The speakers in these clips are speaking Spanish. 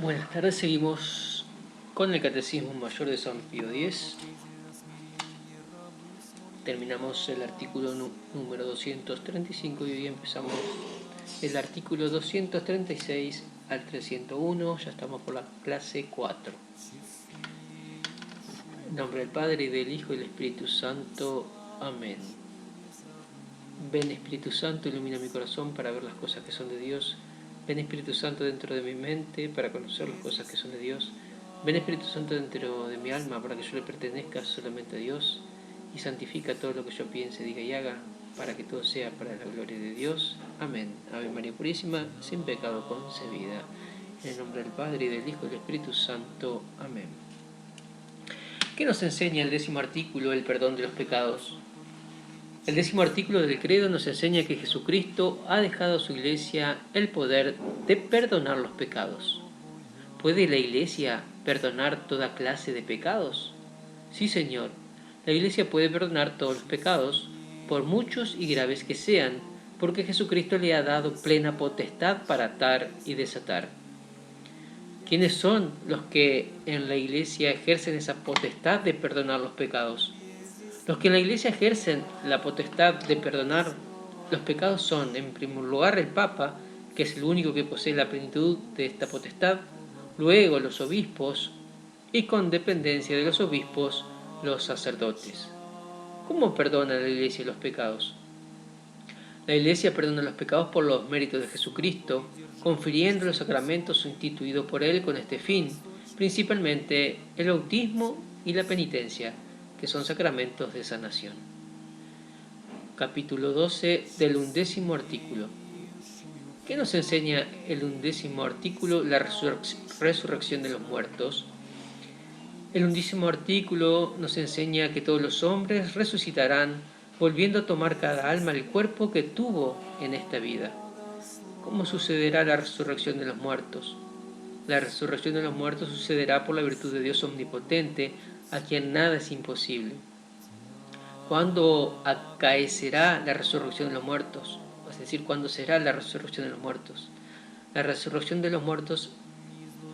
Buenas tardes, seguimos con el Catecismo Mayor de San Pío X. Terminamos el artículo número 235 y hoy empezamos el artículo 236 al 301. Ya estamos por la clase 4. En nombre del Padre, y del Hijo y del Espíritu Santo. Amén. Ven Espíritu Santo, ilumina mi corazón para ver las cosas que son de Dios. Ven Espíritu Santo dentro de mi mente para conocer las cosas que son de Dios. Ven Espíritu Santo dentro de mi alma para que yo le pertenezca solamente a Dios, y santifica todo lo que yo piense, diga y haga, para que todo sea para la gloria de Dios. Amén. Ave María Purísima, sin pecado concebida. En el nombre del Padre, y del Hijo y del Espíritu Santo. Amén. ¿Qué nos enseña el 10º artículo, el perdón de los pecados? El 10º artículo del credo nos enseña que Jesucristo ha dejado a su Iglesia el poder de perdonar los pecados. ¿Puede la Iglesia perdonar toda clase de pecados? Sí, Señor. La Iglesia puede perdonar todos los pecados, por muchos y graves que sean, porque Jesucristo le ha dado plena potestad para atar y desatar. ¿Quiénes son los que en la Iglesia ejercen esa potestad de perdonar los pecados? Los que en la Iglesia ejercen la potestad de perdonar los pecados son, en primer lugar, el Papa, que es el único que posee la plenitud de esta potestad, luego los obispos, y con dependencia de los obispos, los sacerdotes. ¿Cómo perdona la Iglesia los pecados? La Iglesia perdona los pecados por los méritos de Jesucristo, confiriendo los sacramentos instituidos por Él con este fin, principalmente el bautismo y la penitencia, que son sacramentos de sanación. Capítulo 12 del 11º artículo. ¿Qué nos enseña el 11º artículo? La resurrección de los muertos. El 11º artículo nos enseña que todos los hombres resucitarán, volviendo a tomar cada alma el cuerpo que tuvo en esta vida. ¿Cómo sucederá la resurrección de los muertos? La resurrección de los muertos sucederá por la virtud de Dios omnipotente, a quien nada es imposible. ¿Cuándo acaecerá la resurrección de los muertos? Es decir, ¿cuándo será la resurrección de los muertos? La resurrección de los muertos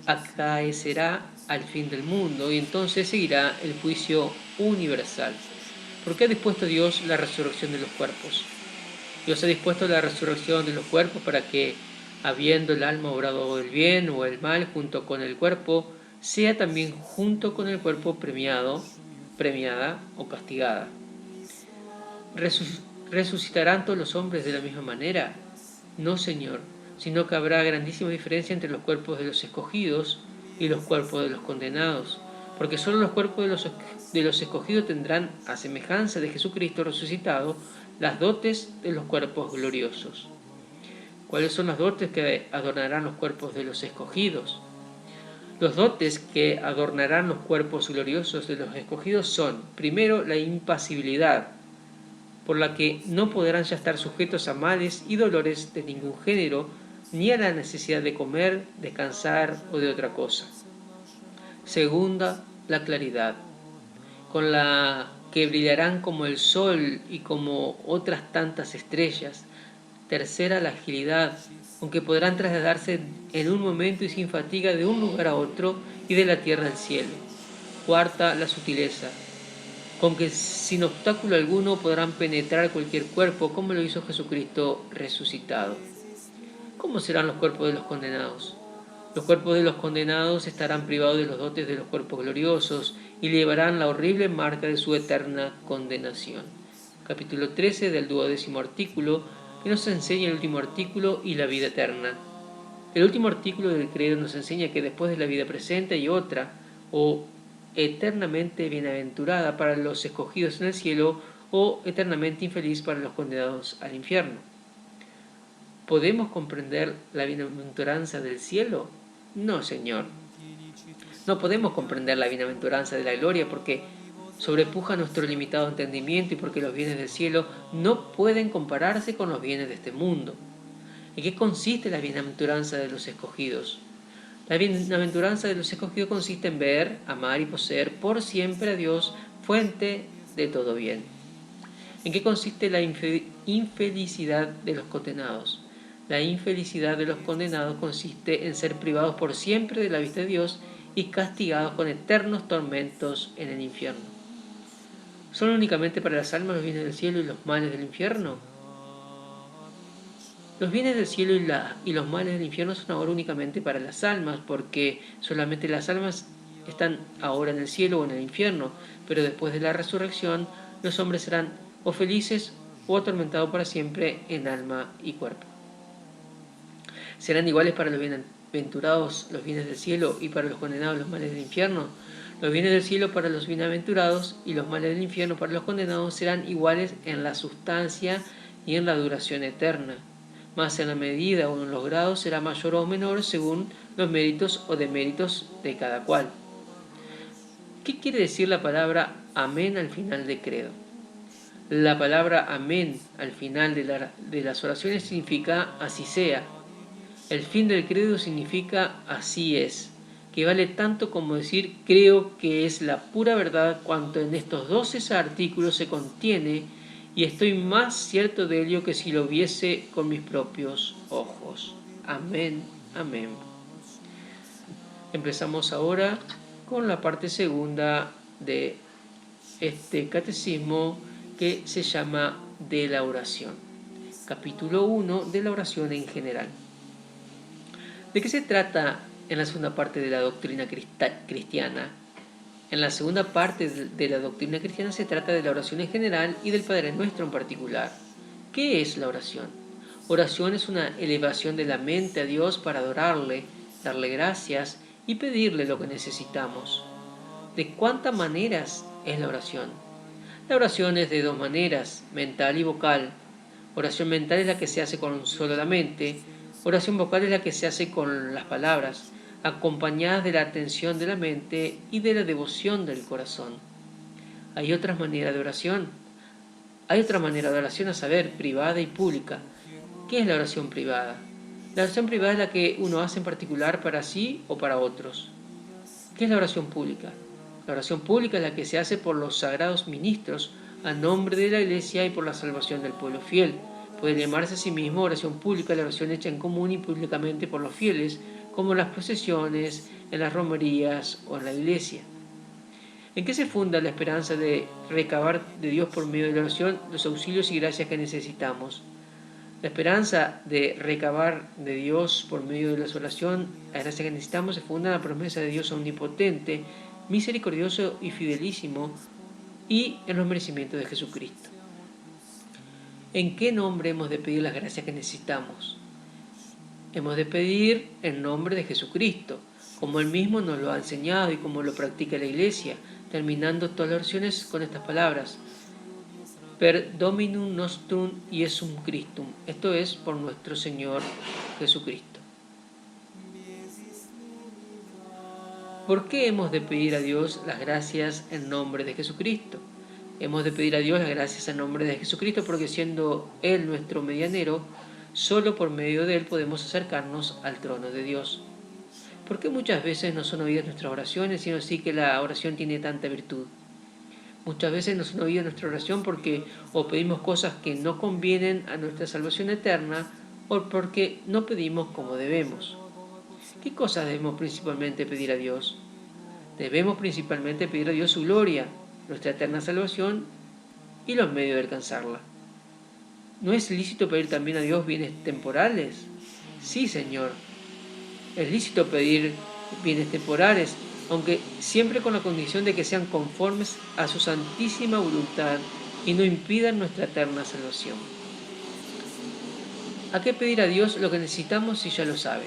acaecerá al fin del mundo y entonces seguirá el juicio universal. ¿Por qué ha dispuesto Dios la resurrección de los cuerpos? Dios ha dispuesto la resurrección de los cuerpos para que, habiendo el alma obrado el bien o el mal junto con el cuerpo, sea también junto con el cuerpo premiada o castigada. ¿Resucitarán todos los hombres de la misma manera? No, Señor, sino que habrá grandísima diferencia entre los cuerpos de los escogidos y los cuerpos de los condenados, porque solo los cuerpos de los escogidos tendrán, a semejanza de Jesucristo resucitado, las dotes de los cuerpos gloriosos. ¿Cuáles son las dotes que adornarán los cuerpos de los escogidos? Los dotes que adornarán los cuerpos gloriosos de los escogidos son, primero, la impasibilidad, por la que no podrán ya estar sujetos a males y dolores de ningún género, ni a la necesidad de comer, descansar o de otra cosa. Segunda, la claridad, con la que brillarán como el sol y como otras tantas estrellas. Tercera, la agilidad, con que podrán trasladarse en un momento y sin fatiga de un lugar a otro y de la tierra al cielo. Cuarta, la sutileza, con que sin obstáculo alguno podrán penetrar cualquier cuerpo, como lo hizo Jesucristo resucitado. ¿Cómo serán los cuerpos de los condenados? Los cuerpos de los condenados estarán privados de los dotes de los cuerpos gloriosos y llevarán la horrible marca de su eterna condenación. Capítulo 13 del 12º artículo, que nos enseña el último artículo y la vida eterna. El último artículo del credo nos enseña que después de la vida presente hay otra, o eternamente bienaventurada para los escogidos en el cielo, o eternamente infeliz para los condenados al infierno. ¿Podemos comprender la bienaventuranza del cielo? No, Señor. No podemos comprender la bienaventuranza de la gloria porque sobrepuja nuestro limitado entendimiento y porque los bienes del cielo no pueden compararse con los bienes de este mundo. ¿En qué consiste la bienaventuranza de los escogidos? La bienaventuranza de los escogidos consiste en ver, amar y poseer por siempre a Dios, fuente de todo bien. ¿En qué consiste la infelicidad de los condenados? La infelicidad de los condenados consiste en ser privados por siempre de la vista de Dios y castigados con eternos tormentos en el infierno. ¿Son únicamente para las almas los bienes del cielo y los males del infierno? Los bienes del cielo y los males del infierno son ahora únicamente para las almas, porque solamente las almas están ahora en el cielo o en el infierno, pero después de la resurrección los hombres serán o felices o atormentados para siempre en alma y cuerpo. ¿Serán iguales para los bienaventurados los bienes del cielo y para los condenados los males del infierno? Los bienes del cielo para los bienaventurados y los males del infierno para los condenados serán iguales en la sustancia y en la duración eterna, mas en la medida o en los grados será mayor o menor según los méritos o deméritos de cada cual. ¿Qué quiere decir la palabra amén al final de credo? La palabra amén al final de las oraciones significa así sea. El fin del credo significa así es, que vale tanto como decir creo que es la pura verdad cuanto en estos 12 artículos se contiene, y estoy más cierto de ello que si lo viese con mis propios ojos. Amén, amén. Empezamos ahora con la parte segunda de este catecismo que se llama de la oración. Capítulo 1 de la oración en general. ¿De qué se trata en la segunda parte de la doctrina cristiana? En la segunda parte de la doctrina cristiana se trata de la oración en general y del Padre Nuestro en particular. ¿Qué es la oración? Oración es una elevación de la mente a Dios para adorarle, darle gracias y pedirle lo que necesitamos. ¿De cuántas maneras es la oración? La oración es de 2 maneras, mental y vocal. Oración mental es la que se hace con solo la mente. Oración vocal es la que se hace con las palabras, acompañadas de la atención de la mente y de la devoción del corazón. Hay otras maneras de oración. Hay otra manera de oración, a saber, privada y pública. ¿Qué es la oración privada? La oración privada es la que uno hace en particular para sí o para otros. ¿Qué es la oración pública? La oración pública es la que se hace por los sagrados ministros a nombre de la Iglesia y por la salvación del pueblo fiel. Puede llamarse a sí mismo oración pública la oración hecha en común y públicamente por los fieles, como en las procesiones, en las romerías o en la iglesia. ¿En qué se funda la esperanza de recabar de Dios por medio de la oración los auxilios y gracias que necesitamos? La esperanza de recabar de Dios por medio de la oración las gracias que necesitamos se funda en la promesa de Dios omnipotente, misericordioso y fidelísimo, y en los merecimientos de Jesucristo. ¿En qué nombre hemos de pedir las gracias que necesitamos? Hemos de pedir en nombre de Jesucristo, como Él mismo nos lo ha enseñado y como lo practica la Iglesia, terminando todas las oraciones con estas palabras: Per Dominum nostrum Iesum Christum, esto es, por nuestro Señor Jesucristo. ¿Por qué hemos de pedir a Dios las gracias en nombre de Jesucristo? Hemos de pedir a Dios las gracias en nombre de Jesucristo porque siendo Él nuestro medianero, solo por medio de Él podemos acercarnos al trono de Dios. ¿Por qué muchas veces no son oídas nuestras oraciones, sino sí que la oración tiene tanta virtud? Muchas veces no son oídas nuestra oración porque o pedimos cosas que no convienen a nuestra salvación eterna o porque no pedimos como debemos. ¿Qué cosas debemos principalmente pedir a Dios? Debemos principalmente pedir a Dios su gloria, nuestra eterna salvación y los medios de alcanzarla. ¿No es lícito pedir también a Dios bienes temporales? Sí, Señor. Es lícito pedir bienes temporales, aunque siempre con la condición de que sean conformes a su santísima voluntad y no impidan nuestra eterna salvación. ¿A qué pedir a Dios lo que necesitamos si ya lo sabe?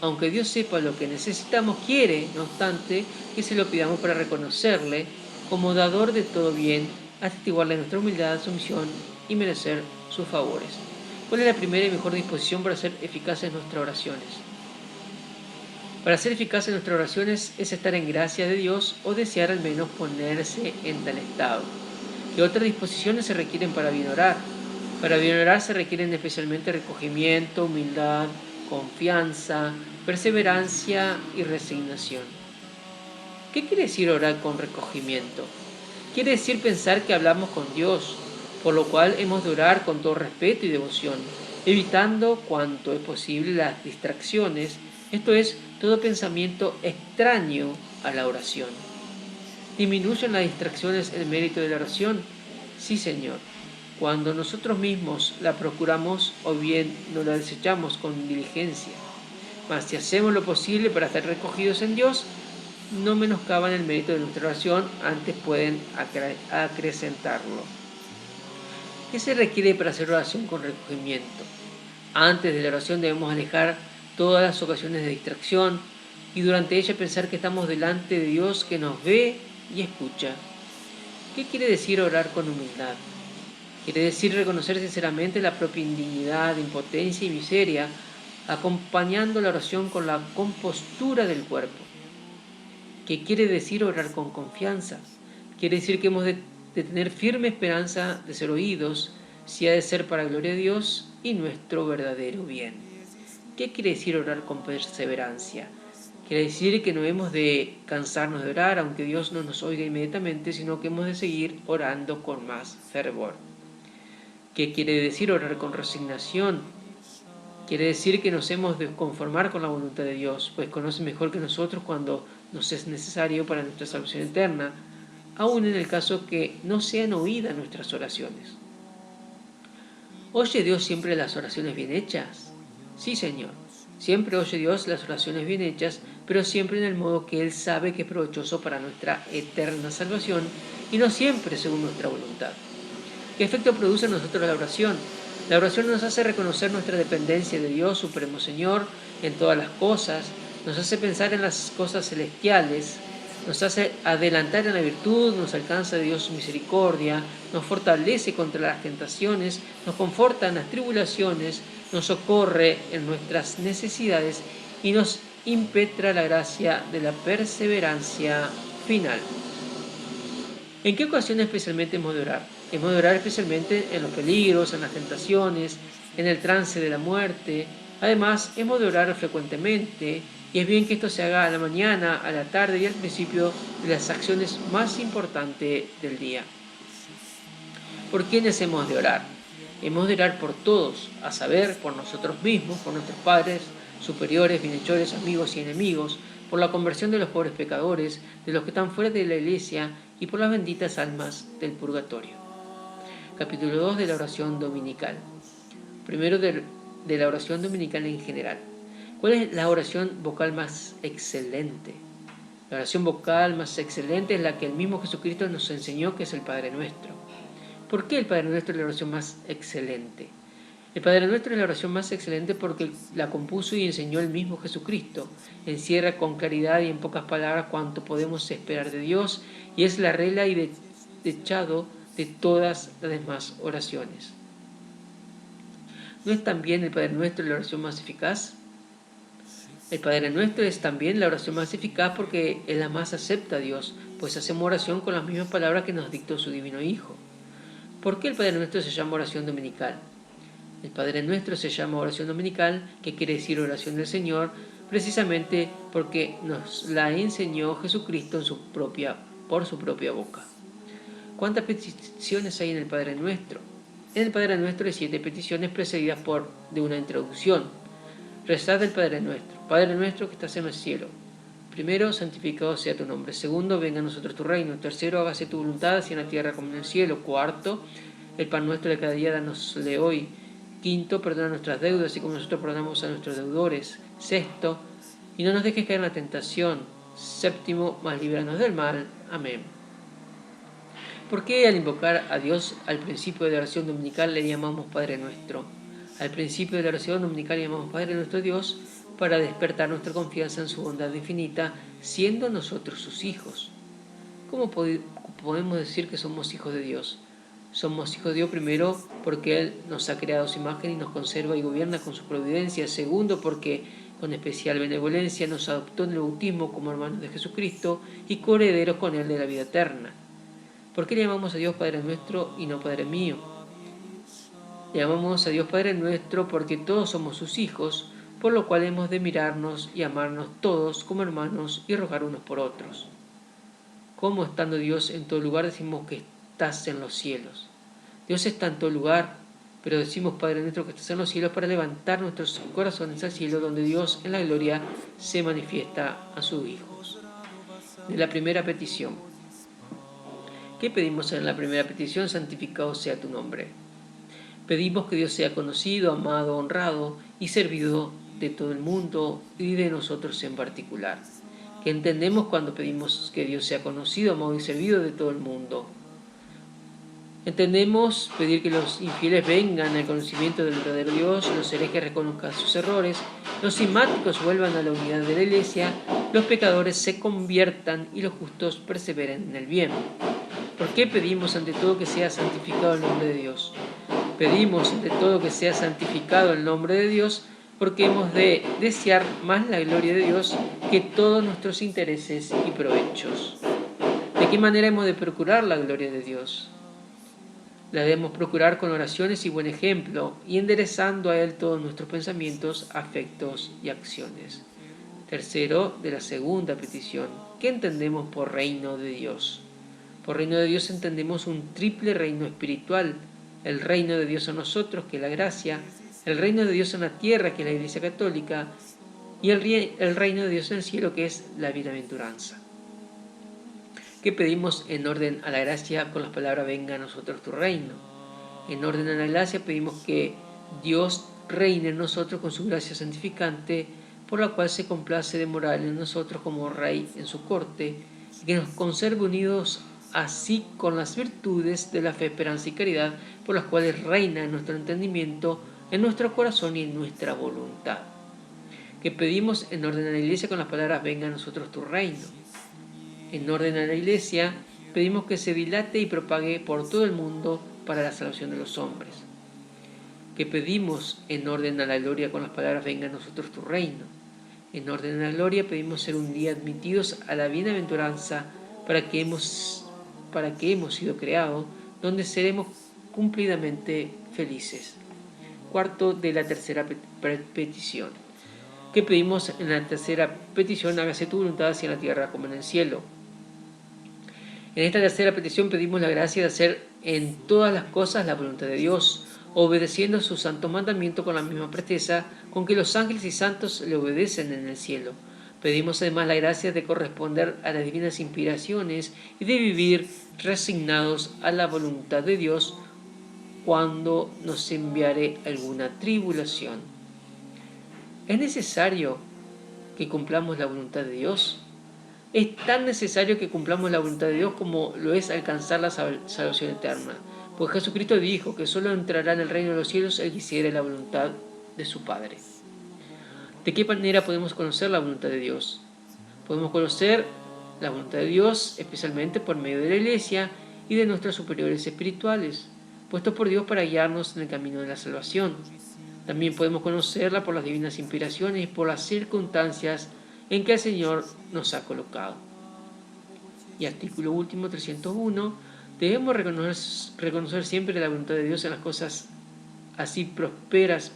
Aunque Dios sepa lo que necesitamos, quiere, no obstante, que se lo pidamos para reconocerle como dador de todo bien, atestiguarle nuestra humildad, sumisión y merecer sus favores. ¿Cuál es la primera y mejor disposición para ser eficaces nuestras oraciones? Para ser eficaces nuestras oraciones es estar en gracia de Dios o desear al menos ponerse en tal estado. ¿Qué otras disposiciones se requieren para bien orar? Para bien orar se requieren especialmente recogimiento, humildad, confianza, perseverancia y resignación. ¿Qué quiere decir orar con recogimiento? Quiere decir pensar que hablamos con Dios, por lo cual hemos de orar con todo respeto y devoción. evitando cuanto es posible las distracciones, esto es, todo pensamiento extraño a la oración. ¿Disminuyen las distracciones el mérito de la oración? Sí, Señor. Cuando nosotros mismos la procuramos o bien no la desechamos con diligencia. Mas si hacemos lo posible para estar recogidos en Dios, no menoscaban el mérito de nuestra oración, antes pueden acrecentarlo. ¿Qué se requiere para hacer oración con recogimiento? Antes de la oración debemos alejar todas las ocasiones de distracción y durante ella pensar que estamos delante de Dios que nos ve y escucha. ¿Qué quiere decir orar con humildad? Quiere decir reconocer sinceramente la propia indignidad, impotencia y miseria, acompañando la oración con la compostura del cuerpo. ¿Qué quiere decir orar con confianza? Quiere decir que hemos de tener firme esperanza de ser oídos, si ha de ser para gloria de Dios y nuestro verdadero bien. ¿Qué quiere decir orar con perseverancia? Quiere decir que no hemos de cansarnos de orar, aunque Dios no nos oiga inmediatamente, sino que hemos de seguir orando con más fervor. ¿Qué quiere decir orar con resignación? Quiere decir que nos hemos de conformar con la voluntad de Dios, pues conoce mejor que nosotros cuando nos es necesario para nuestra salvación eterna, aun en el caso que no sean oídas nuestras oraciones. ¿Oye Dios siempre las oraciones bien hechas? Sí, Señor. Siempre oye Dios las oraciones bien hechas, pero siempre en el modo que Él sabe que es provechoso para nuestra eterna salvación y no siempre según nuestra voluntad. ¿Qué efecto produce en nosotros la oración? La oración nos hace reconocer nuestra dependencia de Dios, Supremo Señor, en todas las cosas, nos hace pensar en las cosas celestiales, nos hace adelantar en la virtud, nos alcanza de Dios su misericordia, nos fortalece contra las tentaciones, nos conforta en las tribulaciones, nos socorre en nuestras necesidades y nos impetra la gracia de la perseverancia final. ¿En qué ocasión especialmente hemos de orar? Hemos de orar especialmente en los peligros, en las tentaciones, en el trance de la muerte. Además, hemos de orar frecuentemente, y es bien que esto se haga a la mañana, a la tarde y al principio de las acciones más importantes del día. ¿Por quiénes hemos de orar? Hemos de orar por todos, a saber, por nosotros mismos, por nuestros padres, superiores, bienhechores, amigos y enemigos, por la conversión de los pobres pecadores, de los que están fuera de la iglesia y por las benditas almas del purgatorio. Capítulo 2 de la oración dominical. Primero de la oración dominical en general. ¿Cuál es la oración vocal más excelente? La oración vocal más excelente es la que el mismo Jesucristo nos enseñó, que es el Padre Nuestro. ¿Por qué el Padre Nuestro es la oración más excelente? El Padre Nuestro es la oración más excelente porque la compuso y enseñó el mismo Jesucristo. Encierra con claridad y en pocas palabras cuanto podemos esperar de Dios y es la regla y dechado de todas las demás oraciones. ¿No es también el Padre Nuestro la oración más eficaz? El Padre Nuestro es también la oración más eficaz porque es la más acepta a Dios, pues hacemos oración con las mismas palabras que nos dictó su Divino Hijo. ¿Por qué el Padre Nuestro se llama oración dominical? El Padre Nuestro se llama oración dominical, que quiere decir oración del Señor, precisamente porque nos la enseñó Jesucristo por su propia boca. ¿Cuántas peticiones hay en el Padre Nuestro? En el Padre Nuestro hay 7 peticiones precedidas de una introducción. Rezad el Padre Nuestro. Padre Nuestro que estás en el cielo. Primero, santificado sea tu nombre. Segundo, venga a nosotros tu reino. Tercero, hágase tu voluntad, así en la tierra como en el cielo. Cuarto, el pan nuestro de cada día danosle hoy. Quinto, perdona nuestras deudas, así como nosotros perdonamos a nuestros deudores. Sexto, y no nos dejes caer en la tentación. Séptimo, mas líbranos del mal. Amén. ¿Por qué al invocar a Dios al principio de la oración dominical le llamamos Padre Nuestro? Al principio de la oración dominical le llamamos Padre Nuestro Dios para despertar nuestra confianza en su bondad infinita, siendo nosotros sus hijos. ¿Cómo podemos decir que somos hijos de Dios? Somos hijos de Dios primero porque Él nos ha creado a su imagen y nos conserva y gobierna con su providencia. Segundo, porque con especial benevolencia nos adoptó en el bautismo como hermanos de Jesucristo y coherederos con Él de la vida eterna. ¿Por qué le llamamos a Dios Padre Nuestro y no Padre mío? Le llamamos a Dios Padre Nuestro porque todos somos sus hijos, por lo cual hemos de mirarnos y amarnos todos como hermanos y rogar unos por otros. ¿Cómo estando Dios en todo lugar decimos que estás en los cielos? Dios está en todo lugar, Pero decimos, Padre nuestro que estás en los cielos, para levantar nuestros corazones al cielo, donde Dios en la gloria se manifiesta a sus hijos. De la primera petición. ¿Qué pedimos en la primera petición? Santificado sea tu nombre. Pedimos que Dios sea conocido, amado, honrado y servido de todo el mundo y de nosotros en particular. ¿Qué entendemos cuando pedimos que Dios sea conocido, amado y servido de todo el mundo? Entendemos pedir que los infieles vengan al conocimiento del verdadero Dios, los herejes reconozcan sus errores, los cismáticos vuelvan a la unidad de la Iglesia, los pecadores se conviertan y los justos perseveren en el bien. ¿Por qué pedimos ante todo que sea santificado el nombre de Dios? Pedimos ante todo que sea santificado el nombre de Dios porque hemos de desear más la gloria de Dios que todos nuestros intereses y provechos. ¿De qué manera hemos de procurar la gloria de Dios? La debemos procurar con oraciones y buen ejemplo, y enderezando a Él todos nuestros pensamientos, afectos y acciones. Tercero, de la segunda petición. ¿Qué entendemos por reino de Dios? Por reino de Dios entendemos un triple reino espiritual. El reino de Dios en nosotros, que es la gracia, el reino de Dios en la tierra, que es la Iglesia Católica, y el reino de Dios en el cielo, que es la bienaventuranza. ¿Qué pedimos en orden a la gracia con las palabras venga a nosotros tu reino? En orden a la gracia pedimos que Dios reine en nosotros con su gracia santificante, por la cual se complace de morar en nosotros como rey en su corte, y que nos conserve unidos así con las virtudes de la fe, esperanza y caridad, por las cuales reina en nuestro entendimiento, en nuestro corazón y en nuestra voluntad. Que pedimos en orden a la Iglesia con las palabras venga a nosotros tu reino. En orden a la Iglesia pedimos que se dilate y propague por todo el mundo para la salvación de los hombres. Que pedimos en orden a la gloria con las palabras venga a nosotros tu reino. En orden a la gloria pedimos ser un día admitidos a la bienaventuranza para que hemos sido creados, donde seremos cumplidamente felices. Cuarto, de la tercera petición. Que pedimos en la tercera petición, hágase tu voluntad así en la tierra como en el cielo. En esta tercera petición pedimos la gracia de hacer en todas las cosas la voluntad de Dios, obedeciendo sus santos mandamientos con la misma presteza con que los ángeles y santos le obedecen en el cielo. Pedimos además la gracia de corresponder a las divinas inspiraciones y de vivir resignados a la voluntad de Dios cuando nos enviare alguna tribulación. ¿Es necesario que cumplamos la voluntad de Dios? Es tan necesario que cumplamos la voluntad de Dios como lo es alcanzar la salvación eterna. Pues Jesucristo dijo que solo entrará en el reino de los cielos el que hiciere la voluntad de su Padre. ¿De qué manera podemos conocer la voluntad de Dios? Podemos conocer la voluntad de Dios especialmente por medio de la Iglesia y de nuestros superiores espirituales, puestos por Dios para guiarnos en el camino de la salvación. También podemos conocerla por las divinas inspiraciones y por las circunstancias en que el Señor nos ha colocado. Y artículo último 301, debemos reconocer siempre la voluntad de Dios en las cosas así prósperas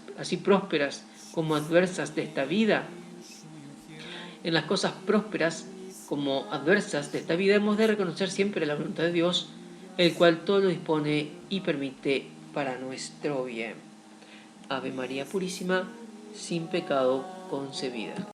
como adversas de esta vida. En las cosas prósperas como adversas de esta vida hemos de reconocer siempre la voluntad de Dios, el cual todo lo dispone y permite para nuestro bien. Ave María Purísima, sin pecado concebida.